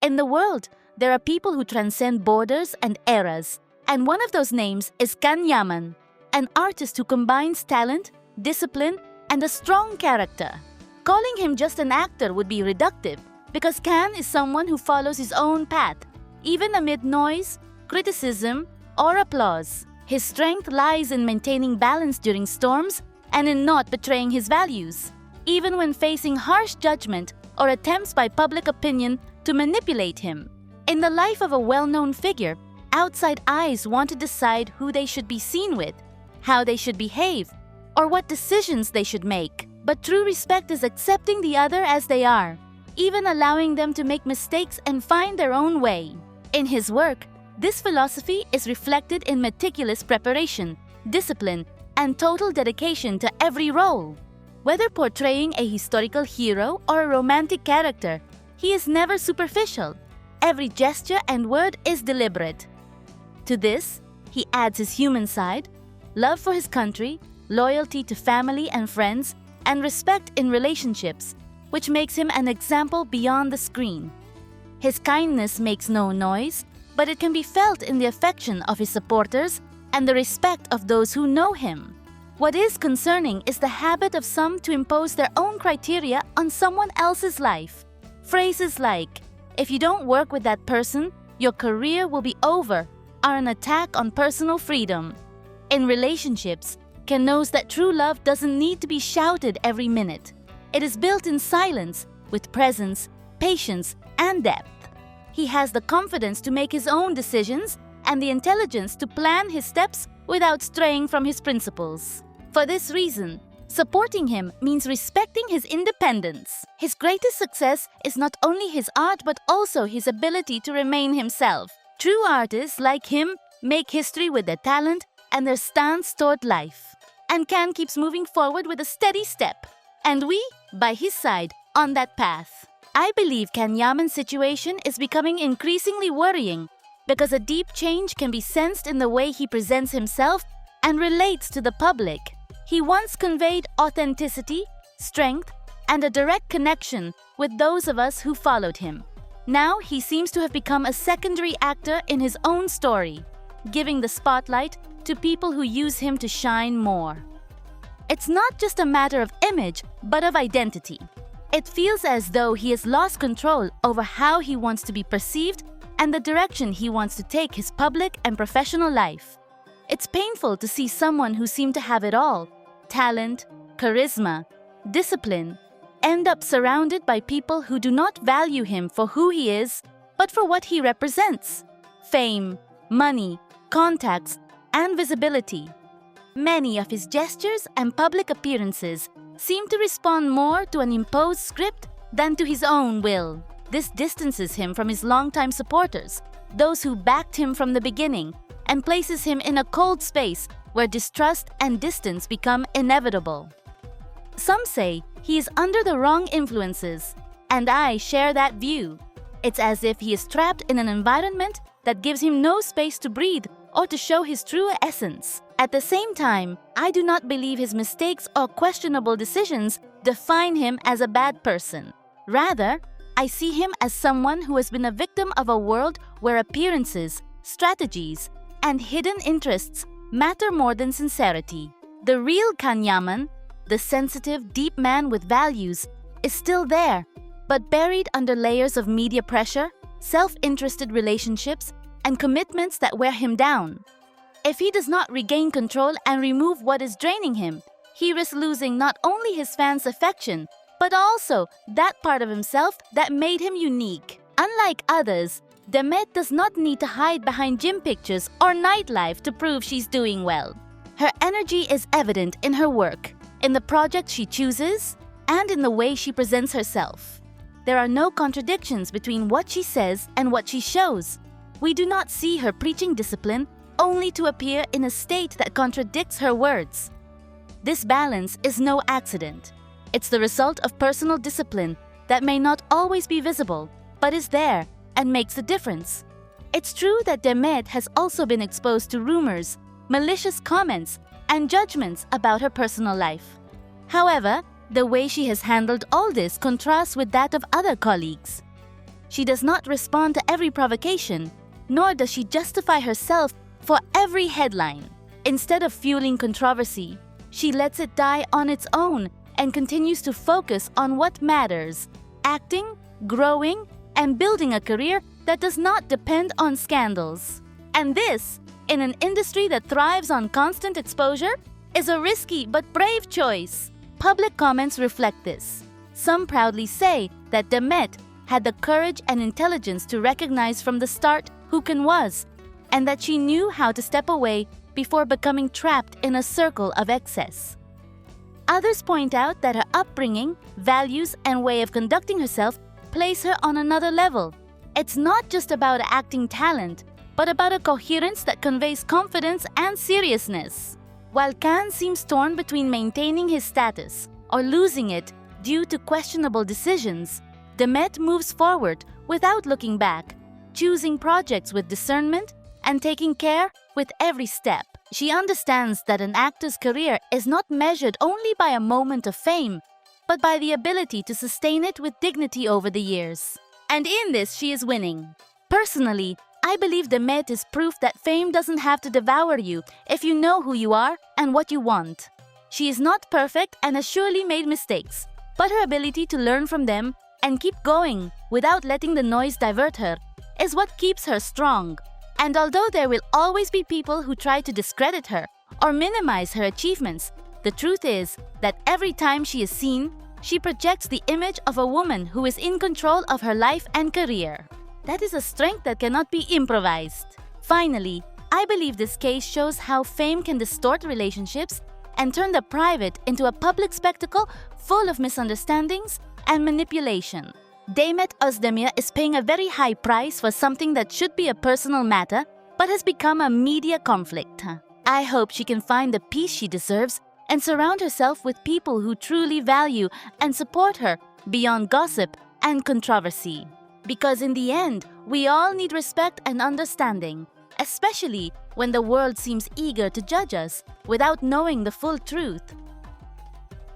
In the world, there are people who transcend borders and eras, and one of those names is Can Yaman, an artist who combines talent, discipline, and a strong character. Calling him just an actor would be reductive, because Can is someone who follows his own path, even amid noise, criticism, or applause. His strength lies in maintaining balance during storms and in not betraying his values, even when facing harsh judgment or attempts by public opinion to manipulate him. In the life of a well-known figure, outside eyes want to decide who they should be seen with, how they should behave, or what decisions they should make. But true respect is accepting the other as they are, even allowing them to make mistakes and find their own way. In his work, this philosophy is reflected in meticulous preparation, discipline, and total dedication to every role. Whether portraying a historical hero or a romantic character, he is never superficial. Every gesture and word is deliberate. To this, he adds his human side, love for his country, loyalty to family and friends, and respect in relationships, which makes him an example beyond the screen. His kindness makes no noise, but it can be felt in the affection of his supporters and the respect of those who know him. What is concerning is the habit of some to impose their own criteria on someone else's life. Phrases like, "If you don't work with that person, your career will be over," are an attack on personal freedom. In relationships, Ken knows that true love doesn't need to be shouted every minute. It is built in silence, with presence, patience, and depth. He has the confidence to make his own decisions and the intelligence to plan his steps without straying from his principles. For this reason, supporting him means respecting his independence. His greatest success is not only his art but also his ability to remain himself. True artists like him make history with their talent and their stance toward life. And Can keeps moving forward with a steady step. And we, by his side, on that path. I believe Can Yaman's situation is becoming increasingly worrying because a deep change can be sensed in the way he presents himself and relates to the public. He once conveyed authenticity, strength, and a direct connection with those of us who followed him. Now he seems to have become a secondary actor in his own story, giving the spotlight to people who use him to shine more. It's not just a matter of image, but of identity. It feels as though he has lost control over how he wants to be perceived and the direction he wants to take his public and professional life. It's painful to see someone who seemed to have it all, talent, charisma, discipline, end up surrounded by people who do not value him for who he is, but for what he represents: fame, money, contacts, and visibility. Many of his gestures and public appearances seem to respond more to an imposed script than to his own will. This distances him from his longtime supporters, those who backed him from the beginning, and places him in a cold space where distrust and distance become inevitable. Some say he is under the wrong influences, and I share that view. It's as if he is trapped in an environment that gives him no space to breathe or to show his true essence. At the same time, I do not believe his mistakes or questionable decisions define him as a bad person. Rather, I see him as someone who has been a victim of a world where appearances, strategies, and hidden interests matter more than sincerity. The real Can Yaman, the sensitive, deep man with values, is still there, but buried under layers of media pressure, self-interested relationships, and commitments that wear him down. If he does not regain control and remove what is draining him, he risks losing not only his fans' affection, but also that part of himself that made him unique. Unlike others, Demet does not need to hide behind gym pictures or nightlife to prove she's doing well. Her energy is evident in her work, in the project she chooses, and in the way she presents herself. There are no contradictions between what she says and what she shows. We do not see her preaching discipline only to appear in a state that contradicts her words. This balance is no accident. It's the result of personal discipline that may not always be visible, but is there and makes a difference. It's true that Demet has also been exposed to rumors, malicious comments, and judgments about her personal life. However, the way she has handled all this contrasts with that of other colleagues. She does not respond to every provocation, nor does she justify herself for every headline. Instead of fueling controversy, she lets it die on its own and continues to focus on what matters: acting, growing, and building a career that does not depend on scandals. And this, in an industry that thrives on constant exposure, is a risky but brave choice. Public comments reflect this. Some proudly say that Demet had the courage and intelligence to recognize from the start who Can was, and that she knew how to step away before becoming trapped in a circle of excess. Others point out that her upbringing, values, and way of conducting herself place her on another level. It's not just about acting talent, but about a coherence that conveys confidence and seriousness. While Can seems torn between maintaining his status or losing it due to questionable decisions, Demet moves forward without looking back, choosing projects with discernment and taking care with every step. She understands that an actor's career is not measured only by a moment of fame, but by the ability to sustain it with dignity over the years. And in this, she is winning. Personally, I believe Demet is proof that fame doesn't have to devour you if you know who you are and what you want. She is not perfect and has surely made mistakes, but her ability to learn from them and keep going without letting the noise divert her is what keeps her strong. And although there will always be people who try to discredit her or minimize her achievements, the truth is that every time she is seen, she projects the image of a woman who is in control of her life and career. That is a strength that cannot be improvised. Finally, I believe this case shows how fame can distort relationships and turn the private into a public spectacle full of misunderstandings and manipulation. Demet Özdemir is paying a very high price for something that should be a personal matter, but has become a media conflict. I hope she can find the peace she deserves and surround herself with people who truly value and support her beyond gossip and controversy. Because in the end, we all need respect and understanding, especially when the world seems eager to judge us without knowing the full truth.